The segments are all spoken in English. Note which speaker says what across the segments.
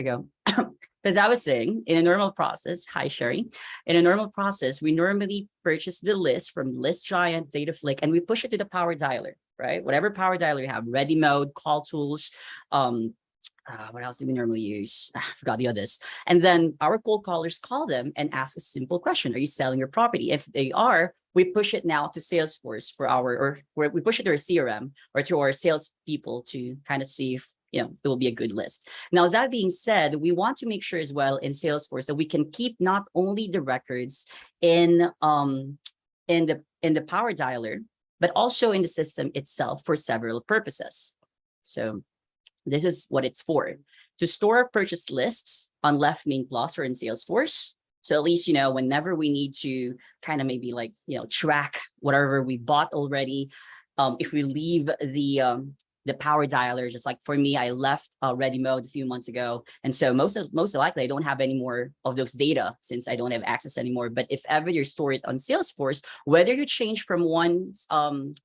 Speaker 1: go. Because I was saying, in a normal process, hi Sherry, in a normal process, we normally purchase the list from List Giant, Dataflick, and we push it to the power dialer, right? Whatever power dialer you have, ready mode, call tools, what else do we normally use? I forgot the others. And then our cold callers call them and ask a simple question. Are you selling your property? If they are, we push it now to Salesforce for we push it to our CRM or to our sales people to kind of see if it will be a good list. Now, that being said, we want to make sure as well in Salesforce that we can keep not only the records in the power dialer, but also in the system itself for several purposes. So this is what it's for: to store purchase lists on Left Main Plus or in Salesforce. So at least, whenever we need to kind of maybe like, track whatever we bought already, if we leave the power dialer, just like for me, I left ready mode a few months ago. And so most likely I don't have any more of those data since I don't have access anymore. But if ever you store it on Salesforce, whether you change from one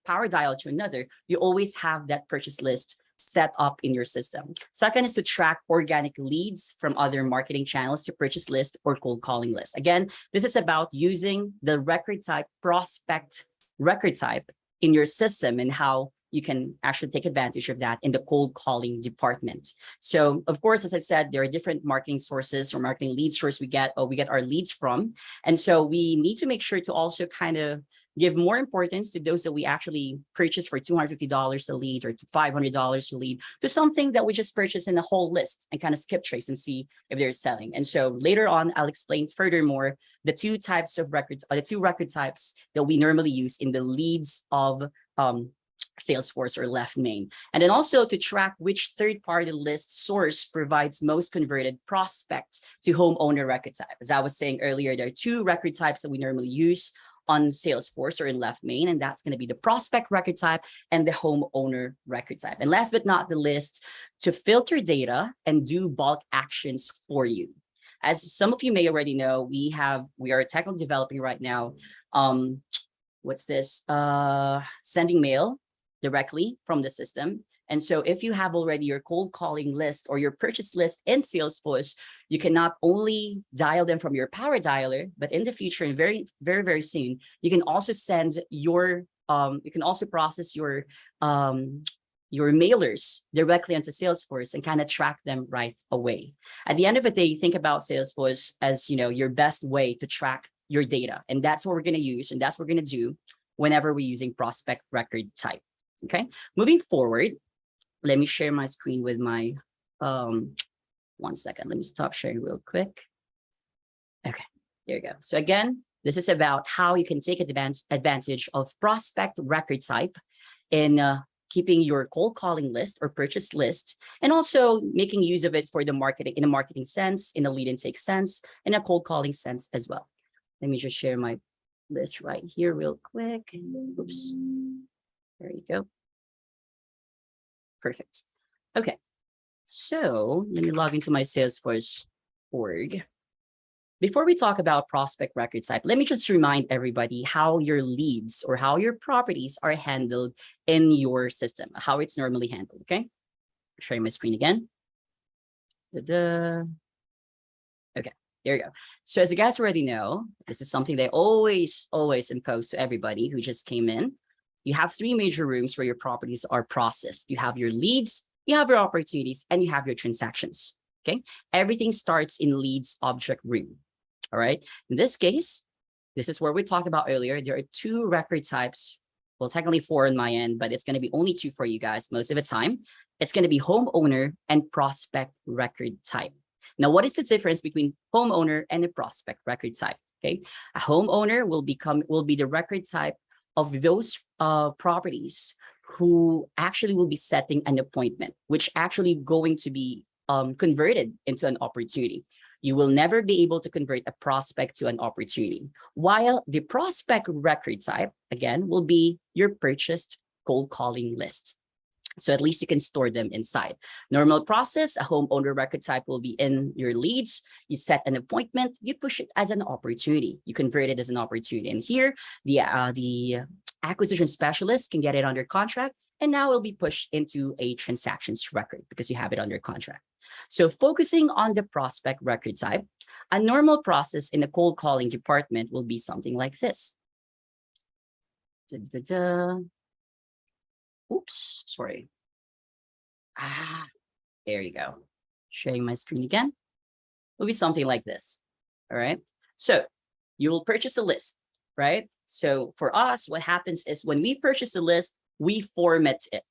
Speaker 1: power dial to another, you always have that purchase list set up in your system. Second is to track organic leads from other marketing channels to purchase list or cold calling list. Again, this is about using the record type prospect record type in your system and how you can actually take advantage of that in the cold calling department. So of course, as I said, there are different marketing sources or marketing lead sources we get our leads from. And so we need to make sure to also kind of give more importance to those that we actually purchase for $250 a lead or $500 a lead to something that we just purchase in a whole list and kind of skip trace and see if they're selling. And so later on, I'll explain furthermore the two types of records, or the two record types that we normally use in the leads of Salesforce or Left Main. And then also to track which third-party list source provides most converted prospects to homeowner record type. As I was saying earlier, there are two record types that we normally use on Salesforce or in Left Main, and that's going to be the prospect record type and the homeowner record type. And last but not the least, to filter data and do bulk actions for you. As some of you may already know, we are technically developing right now, sending mail directly from the system. And so if you have already your cold calling list or your purchase list in Salesforce, you can not only dial them from your power dialer, but in the future and very, very, very soon, you can also send your, you can also process your mailers directly onto Salesforce and kind of track them right away. At the end of the day, think about Salesforce as, your best way to track your data. And that's what we're going to use. And that's what we're going to do whenever we're using prospect record type. Okay, moving forward, let me share my screen with my, 1 second. Let me stop sharing real quick. Okay, there you go. So again, this is about how you can take advantage of prospect record type in keeping your cold calling list or purchase list, and also making use of it for the marketing, in a marketing sense, in a lead intake sense, in a cold calling sense as well. Let me just share my list right here real quick. Oops. There you go. Perfect. Okay. So let me log into my Salesforce org. Before we talk about prospect record type, let me just remind everybody how your leads or how your properties are handled in your system, how it's normally handled. Okay. Sharing my screen again. Okay. There you go. So as you guys already know, this is something they always impose to everybody who just came in. You have three major rooms where your properties are processed. You have your leads, you have your opportunities, and you have your transactions. Okay. Everything starts in leads object room. All right. In this case, this is where we talked about earlier. There are two record types. Well, technically 4 on my end, but it's going to be only 2 for you guys most of the time. It's going to be homeowner and prospect record type. Now, what is the difference between homeowner and a prospect record type? Okay. A homeowner will be the record type of those properties who actually will be setting an appointment, which actually going to be converted into an opportunity. You will never be able to convert a prospect to an opportunity, while the prospect record type, again, will be your purchased cold calling list. So at least you can store them inside. Normal process, a homeowner record type will be in your leads. You set an appointment, you push it as an opportunity. You convert it as an opportunity. And here, the acquisition specialist can get it under contract and now it'll be pushed into a transactions record because you have it under contract. So focusing on the prospect record type, a normal process in the cold calling department will be something like this. Oops, sorry. There you go. Sharing my screen again. It'll be something like this. All right. So you will purchase a list, right? So for us, what happens is when we purchase a list, we format it.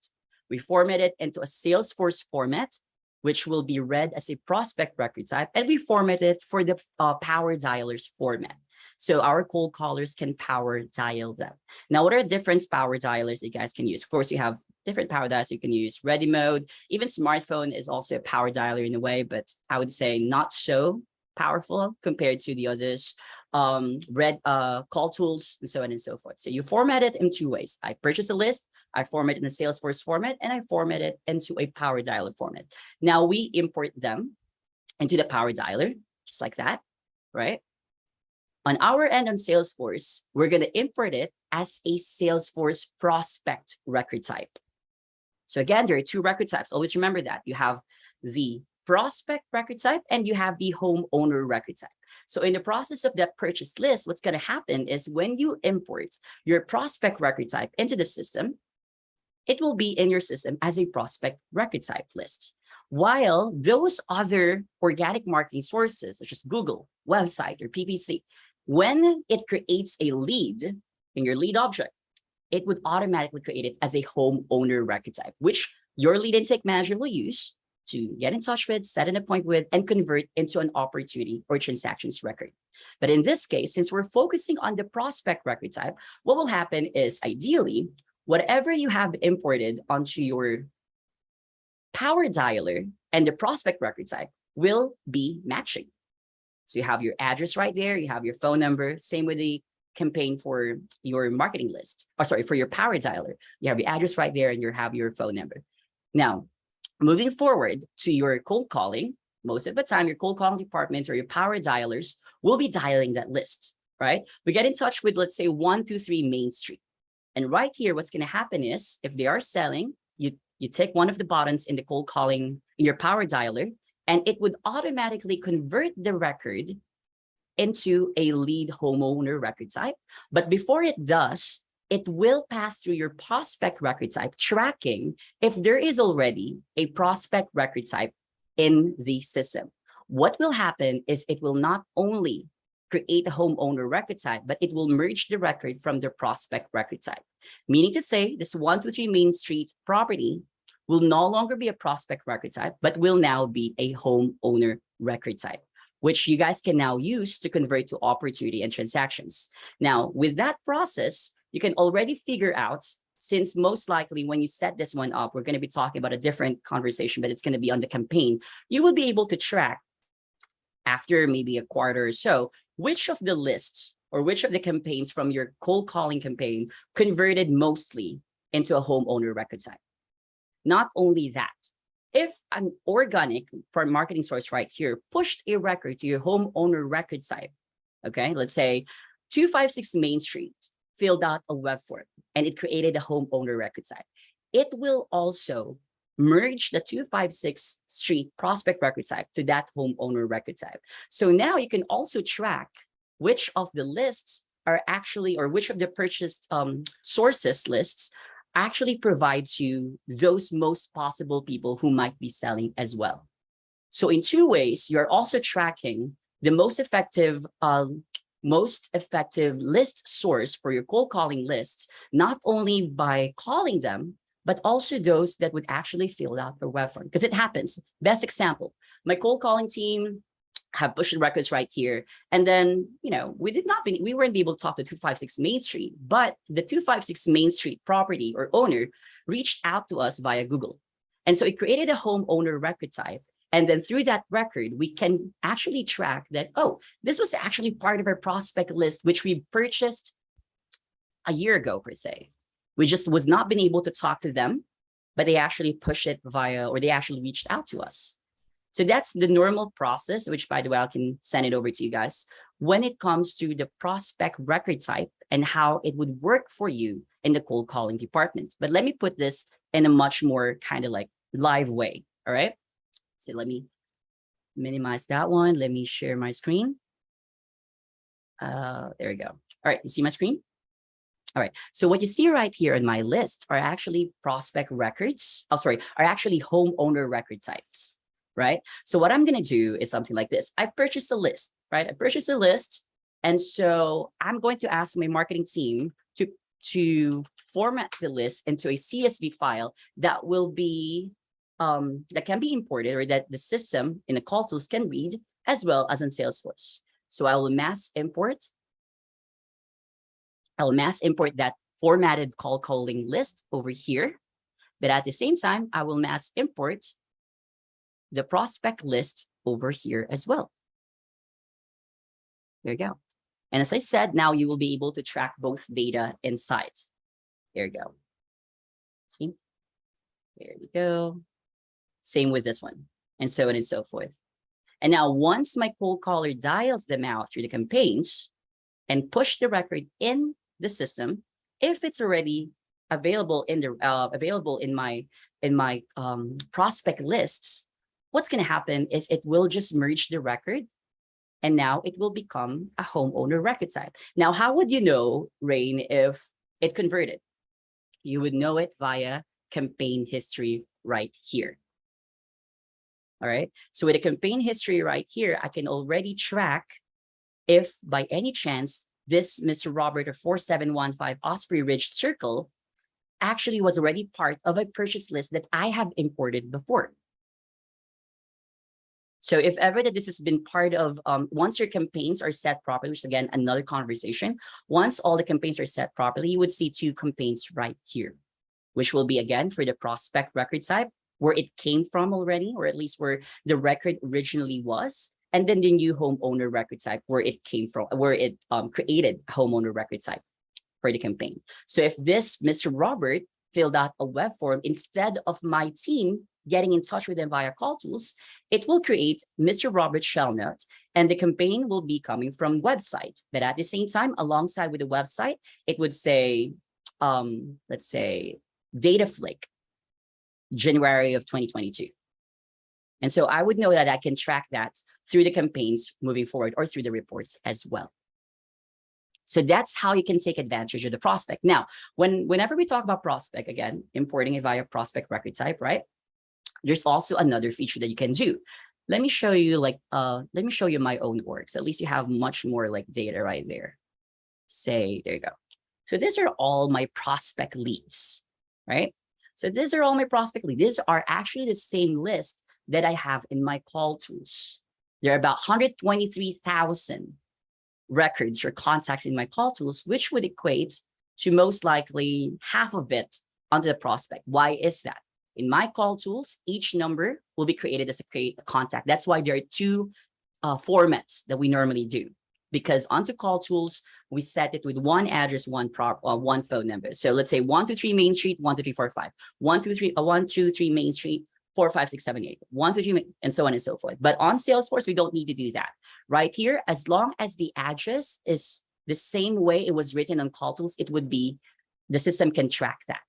Speaker 1: We format it into a Salesforce format, which will be read as a prospect record type, and we format it for the power dialers format. So our cold callers can power dial them. Now, what are different power dialers you guys can use? Of course, you have different power dialers you can use. Ready mode, even smartphone is also a power dialer in a way, but I would say not so powerful compared to the others. Call tools, and so on and so forth. So you format it in two ways. I purchase a list, I format it in a Salesforce format, and I format it into a power dialer format. Now we import them into the power dialer, just like that, right? On our end on Salesforce, we're going to import it as a Salesforce prospect record type. So again, there are two record types. Always remember that. You have the prospect record type and you have the homeowner record type. So in the process of that purchase list, what's going to happen is when you import your prospect record type into the system, it will be in your system as a prospect record type list. While those other organic marketing sources, such as Google, website, or PPC, when it creates a lead in your lead object, it would automatically create it as a homeowner record type, which your lead intake manager will use to get in touch with, set an appointment with, and convert into an opportunity or transactions record. But in this case, since we're focusing on the prospect record type, what will happen is ideally, whatever you have imported onto your power dialer and the prospect record type will be matching. So you have your address right there, you have your phone number, same with the campaign for your marketing list, or sorry, for your power dialer. You have your address right there and you have your phone number. Now, moving forward to your cold calling, most of the time, your cold calling department or your power dialers will be dialing that list, right? We get in touch with, let's say, 123 Main Street. And right here, what's going to happen is if they are selling, you take one of the buttons in the cold calling in your power dialer, and it would automatically convert the record into a lead homeowner record type. But before it does, it will pass through your prospect record type, tracking if there is already a prospect record type in the system. What will happen is it will not only create a homeowner record type, but it will merge the record from the prospect record type. Meaning to say, this 123 Main Street property will no longer be a prospect record type, but will now be a homeowner record type, which you guys can now use to convert to opportunity and transactions. Now, with that process, you can already figure out, since most likely when you set this one up, we're going to be talking about a different conversation, but it's going to be on the campaign. You will be able to track after maybe a quarter or so, which of the lists or which of the campaigns from your cold calling campaign converted mostly into a homeowner record type. Not only that, if an organic marketing source right here pushed a record to your homeowner record type, okay, let's say 256 Main Street filled out a web form and it created a homeowner record type, it will also merge the 256 Street prospect record type to that homeowner record type. So now you can also track which of the lists are actually, or which of the purchased sources lists actually provides you those most possible people who might be selling as well. So in two ways, you're also tracking the most effective list source for your cold calling lists, not only by calling them, but also those that would actually fill out the web form, because it happens. Best example, my cold calling team have pushed the records right here. And then, we weren't able to talk to 256 Main Street, but the 256 Main Street property or owner reached out to us via Google. And so it created a homeowner record type. And then through that record, we can actually track that, oh, this was actually part of our prospect list, which we purchased a year ago per se. We just was not been able to talk to them, but they actually pushed it via, or they actually reached out to us. So that's the normal process, which, by the way, I can send it over to you guys when it comes to the prospect record type and how it would work for you in the cold calling department. But let me put this in a much more kind of like live way. All right. So let me minimize that one. Let me share my screen. There we go. All right. You see my screen? All right. So what you see right here in my list are actually prospect records. Oh, sorry, are actually homeowner record types, right? So what I'm going to do is something like this. I purchased a list, right? I purchased a list. And so I'm going to ask my marketing team to format the list into a CSV file that will be, that can be imported, or that the system in the call tools can read, as well as in Salesforce. So I will mass import that formatted call calling list over here. But at the same time, I will mass import the prospect list over here as well. There you go. And as I said, now you will be able to track both data inside. There you go. See? There you go. Same with this one, and so on and so forth. And now once my cold caller dials them out through the campaigns and push the record in the system, if it's already available in the available in my prospect lists, what's going to happen is it will just merge the record, and now it will become a homeowner record type. Now, how would you know, Reyn, if it converted? You would know it via campaign history right here. All right. So with a campaign history right here, I can already track if by any chance this Mr. Robert of 4715 Osprey Ridge Circle actually was already part of a purchase list that I have imported before. So if ever that this has been part of, once your campaigns are set properly, which is again, another conversation, once all the campaigns are set properly, you would see two campaigns right here, which will be again for the prospect record type, where it came from already, or at least where the record originally was. And then the new homeowner record type, where it came from, where it created homeowner record type for the campaign. So if this Mr. Robert filled out a web form, instead of my team getting in touch with them via call tools, it will create Mr. Robert Shellnut, and the campaign will be coming from website. But at the same time, alongside with the website, it would say, let's say, Dataflick, January of 2022. And so I would know that I can track that through the campaigns moving forward, or through the reports as well. So that's how you can take advantage of the prospect. Now, whenever we talk about prospect, again, importing it via prospect record type, right? There's also another feature that you can do. Let me show you let me show you my own org. So at least you have much more like data right there. Say, there you go. So these are all my prospect leads, right? So these are all my prospect leads. These are actually the same list that I have in my call tools. There are about 123,000 records or contacts in my call tools, which would equate to most likely half of it under the prospect. Why is that? In my call tools, each number will be created as a contact. That's why there are two formats that we normally do, because onto call tools, we set it with one address, one phone number. So let's say 123 Main Street, 12345, 123 Main Street, 45678, 123, and so on and so forth. But on Salesforce, we don't need to do that. Right here, as long as the address is the same way it was written on call tools, it would be, the system can track that.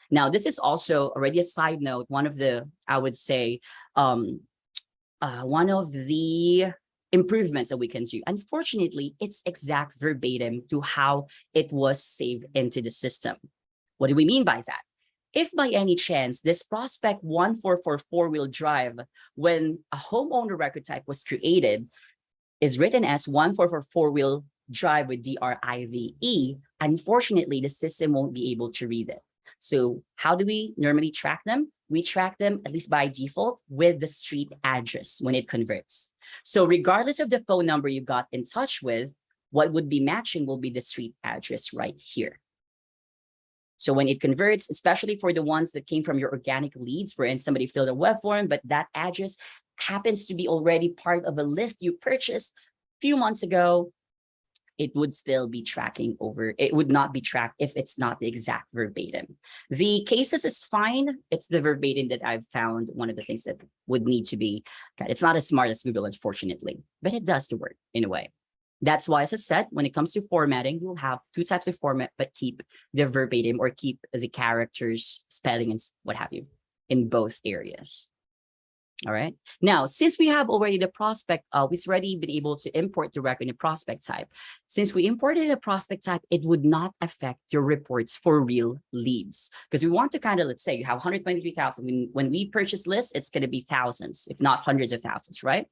Speaker 1: Now, this is also already a side note, one of the, I would say, one of the improvements that we can do. Unfortunately, it's exact verbatim to how it was saved into the system. What do we mean by that? If by any chance this prospect 1444 wheel drive, when a homeowner record type was created, is written as 1444 wheel drive with DRIVE, unfortunately, the system won't be able to read it. So how do we normally track them? We track them, at least by default, with the street address when it converts. So regardless of the phone number you got in touch with, what would be matching will be the street address right here. So when it converts, especially for the ones that came from your organic leads, wherein somebody filled a web form, but that address happens to be already part of a list you purchased a few months ago, it would still be tracking over. It would not be tracked if it's not the exact verbatim. The cases is fine. It's the verbatim that I've found one of the things that would need to be. It's not as smart as Google, unfortunately, but it does the work in a way. That's why, as I said, when it comes to formatting, you'll have two types of format, but keep the verbatim or keep the characters, spelling, and what have you in both areas. All right. Now, since we have already the prospect, we've already been able to import the record in the prospect type. Since we imported the prospect type, it would not affect your reports for real leads. Because we want to kind of, let's say you have 123,000. When we purchase lists, it's going to be thousands, if not hundreds of thousands, right?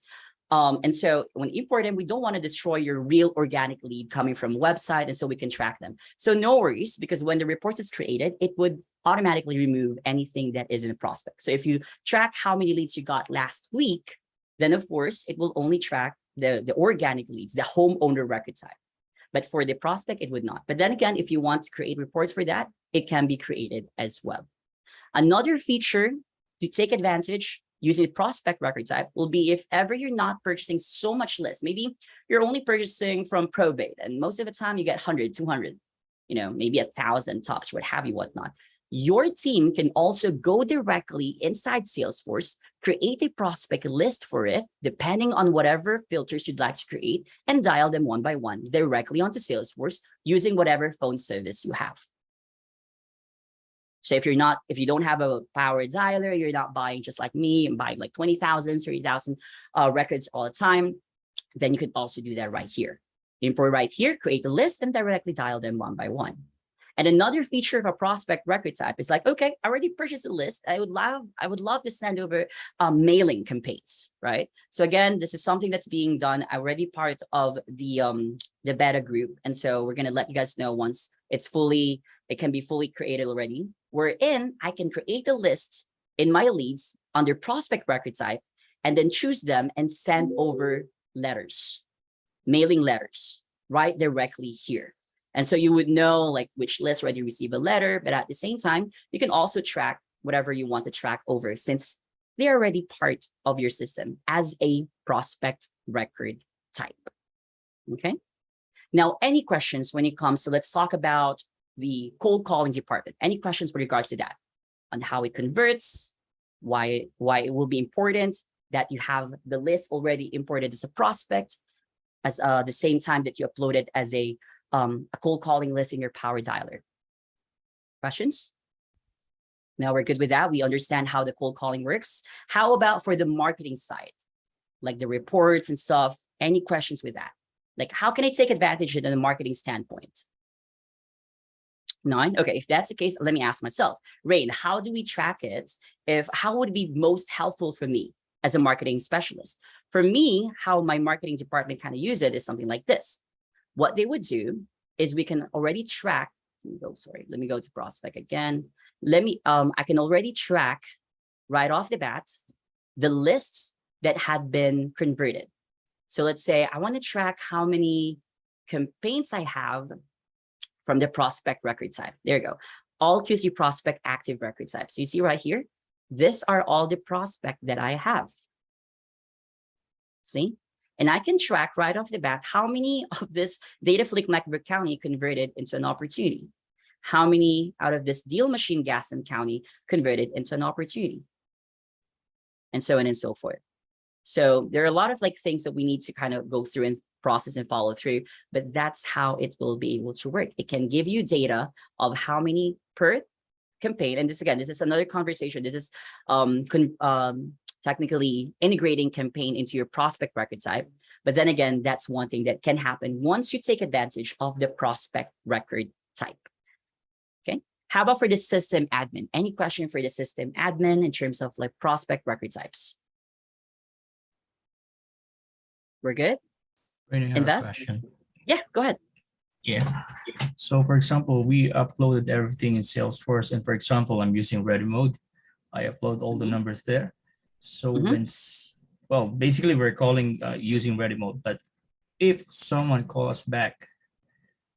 Speaker 1: And so when importing, we don't want to destroy your real organic lead coming from a website, and so we can track them. So no worries, because when the report is created, it would automatically remove anything that isn't a prospect. So if you track how many leads you got last week, then of course, it will only track the organic leads, the homeowner record type. But for the prospect, it would not. But then again, if you want to create reports for that, it can be created as well. Another feature to take advantage using prospect record type will be if ever you're not purchasing so much list. Maybe you're only purchasing from probate, and most of the time you get 100, 200, maybe 1,000 tops, what have you, whatnot. Your team can also go directly inside Salesforce, create a prospect list for it, depending on whatever filters you'd like to create, and dial them one by one directly onto Salesforce using whatever phone service you have. So if you don't have a power dialer, you're not buying just like me and buying like 20,000, 30,000 records all the time, then you can also do that right here. Import right here, create a list, and directly dial them one by one. And another feature of a prospect record type is like, okay, I already purchased a list. I would love to send over mailing campaigns, right? So again, this is something that's being done, already part of the beta group. And so we're gonna let you guys know once it can be fully created already. Wherein I can create a list in my leads under prospect record type, and then choose them and send over letters, mailing letters, right directly here. And so you would know like which list already received a letter, but at the same time, you can also track whatever you want to track over, since they're already part of your system as a prospect record type. Okay. Now, any questions when it comes to, let's talk about the cold calling department. Any questions with regards to that, on how it converts, why it will be important that you have the list already imported as a prospect, as the same time that you upload it as a cold calling list in your power dialer. Questions? Now we're good with that. We understand how the cold calling works. How about for the marketing side, like the reports and stuff? Any questions with that? Like, how can I take advantage of it in a marketing standpoint? None? Okay, if that's the case, let me ask myself, Reyn, how do we track it? How would it be most helpful for me as a marketing specialist? For me, how my marketing department kind of use it is something like this. What they would do is we can already track, let me go to prospect again. I can already track right off the bat the lists that had been converted. So let's say I want to track how many campaigns I have from the prospect record type. There you go. All Q3 prospect active record types. So you see right here, these are all the prospect that I have. See? And I can track right off the bat how many of this Dataflick Mecklenburg County converted into an opportunity. How many out of this Deal Machine Gaston County converted into an opportunity. And so on and so forth. So there are a lot of like things that we need to kind of go through and process and follow through, but that's how it will be able to work. It can give you data of how many per campaign. And this is another conversation. This is technically integrating campaign into your prospect record type. But then again, that's one thing that can happen once you take advantage of the prospect record type. Okay. How about for the system admin? Any question for the system admin in terms of like prospect record types? We're good? Invest?
Speaker 2: Question.
Speaker 1: Yeah, go ahead.
Speaker 2: Yeah. So for example, we uploaded everything in Salesforce, and for example, I'm using Ready Mode. I upload all the numbers there. So basically we're calling using Ready Mode, but if someone calls back,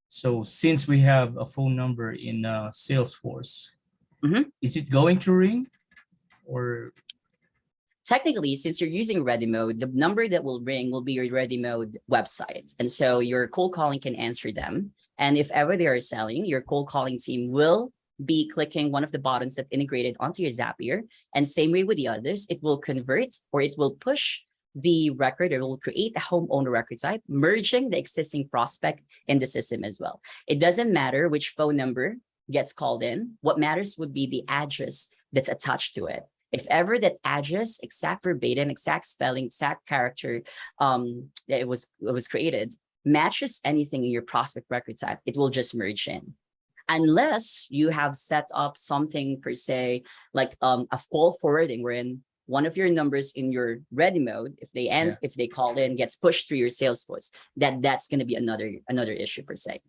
Speaker 2: so since we have a phone number in Salesforce, is it going to ring or?
Speaker 1: technically, since you're using ready mode, the number that will ring will be your ready mode website. And so your cold calling can answer them. And if ever they are selling, your cold calling team will be clicking one of the buttons that integrated onto your Zapier. And same way with the others, it will convert or it will push the record, or it will create a homeowner record type, merging the existing prospect in the system as well. It doesn't matter which phone number gets called in. What matters would be the address that's attached to it. If ever that address, exact verbatim, exact spelling, exact character that it was created matches anything in your prospect record type, it will just merge in. Unless you have set up something per se, like a call forwarding, wherein one of your numbers in your ready mode, if they call in, gets pushed through your Salesforce, that's going to be another issue per se.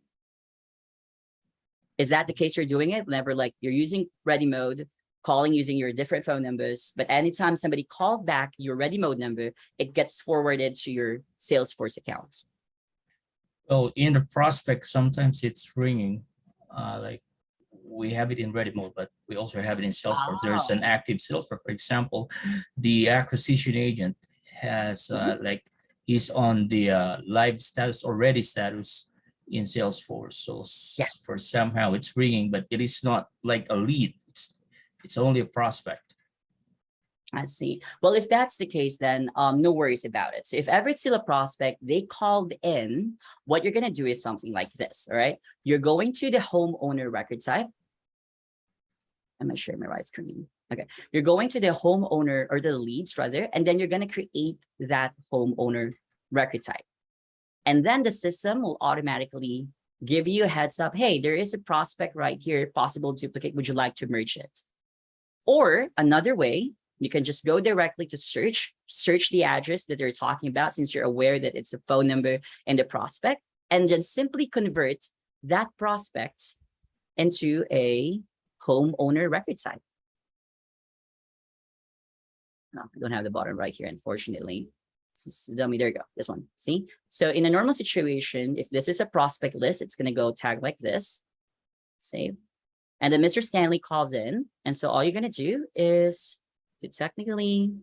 Speaker 1: Is that the case you're doing it? Whenever like you're using ready mode, calling using your different phone numbers, but anytime somebody called back your ready mode number, it gets forwarded to your Salesforce account.
Speaker 2: Well, in the prospect, sometimes it's ringing. Like we have it in ready mode, but we also have it in Salesforce. There's an active Salesforce. For example, the acquisition agent has like he's on the live status or ready status in Salesforce. So for somehow it's ringing, but it is not like a lead. It's only a prospect.
Speaker 1: I see. Well, if that's the case, then no worries about it. So if ever it's still a prospect, they called in, what you're going to do is something like this, all right? You're going to the homeowner record type. Am I sharing my right screen? Okay. You're going to the homeowner or the leads rather, and then you're going to create that homeowner record type. And then the system will automatically give you a heads up. Hey, there is a prospect right here, possible duplicate. Would you like to merge it? Or another way, you can just go directly to search the address that they're talking about, since you're aware that it's a phone number and the prospect, and then simply convert that prospect into a homeowner record type. No, I don't have the bottom right here, unfortunately. Dummy, there you go, this one, see? So in a normal situation, if this is a prospect list, it's gonna go tag like this, save. And then Mr. Stanley calls in, and so all you're gonna do is to technically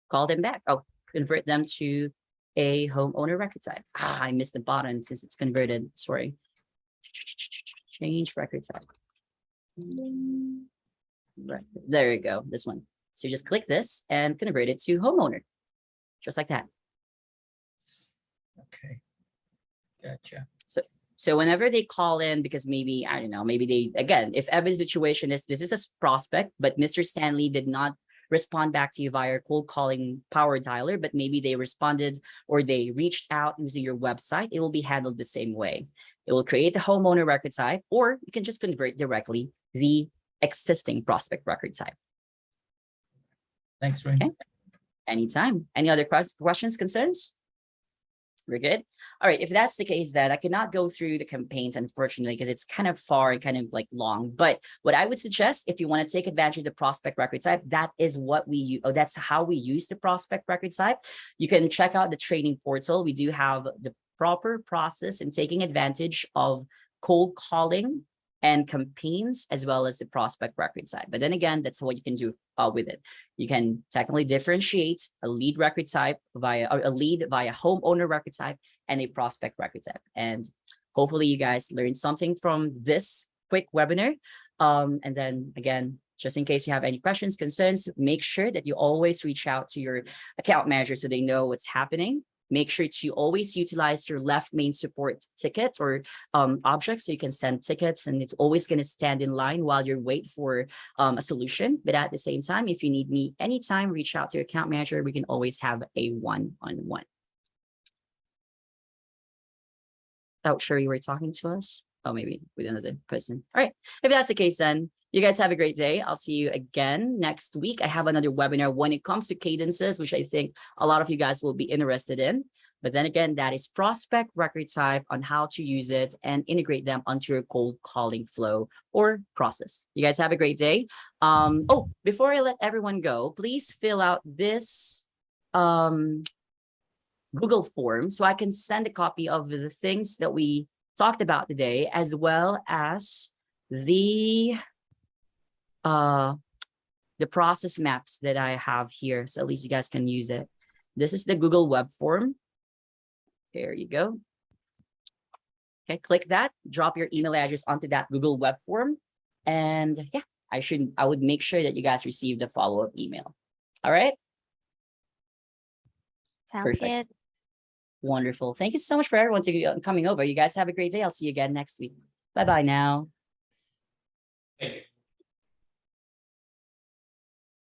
Speaker 1: call them back. Oh, convert them to a homeowner record type. I missed the button since it's converted. Sorry. Change record type. Right. There you go. This one. So you just click this and convert it to homeowner, just like that.
Speaker 2: Okay. Gotcha.
Speaker 1: So whenever they call in, because maybe, I don't know, maybe they, again, if ever the situation is, this is a prospect, but Mr. Stanley did not respond back to you via cold calling power dialer, but maybe they responded or they reached out using your website, it will be handled the same way. It will create the homeowner record type, or you can just convert directly the existing prospect record type.
Speaker 2: Thanks, Reyn.
Speaker 1: Okay. Anytime. Any other questions, concerns? We're good. All right. If that's the case, then I cannot go through the campaigns, unfortunately, because it's kind of far and kind of like long. But what I would suggest, if you want to take advantage of the prospect record type, that is what we, that's how we use the prospect record type. You can check out the training portal. We do have the proper process in taking advantage of cold calling and campaigns, as well as the prospect record type. But then again, that's what you can do with it. You can technically differentiate a lead record type via, or a lead via homeowner record type and a prospect record type. And hopefully you guys learned something from this quick webinar. And then again, just in case you have any questions, concerns, make sure that you always reach out to your account manager so they know what's happening. Make sure to always utilize your left main support ticket or object, so you can send tickets, and it's always going to stand in line while you wait for a solution. But at the same time, if you need me anytime, reach out to your account manager. We can always have a one-on-one. Oh, sure, you were talking to us? Oh, maybe with another person. All right. If that's the case, then you guys have a great day. I'll see you again next week. I have another webinar when it comes to cadences, which I think a lot of you guys will be interested in. But then again, that is prospect record type, on how to use it and integrate them onto your cold calling flow or process. You guys have a great day. Oh, before I let everyone go, please fill out this Google form so I can send a copy of the things that we talked about today, as well as the the process maps that I have here. So at least you guys can use it. This is the Google web form. There you go. Okay, click that, drop your email address onto that Google web form. And yeah, I would make sure that you guys receive the follow-up email. All right.
Speaker 3: Sounds
Speaker 1: Perfect.
Speaker 3: good.
Speaker 1: Wonderful. Thank you so much for everyone coming over. You guys have a great day. I'll see you again next week. Bye-bye now.
Speaker 2: Thank you.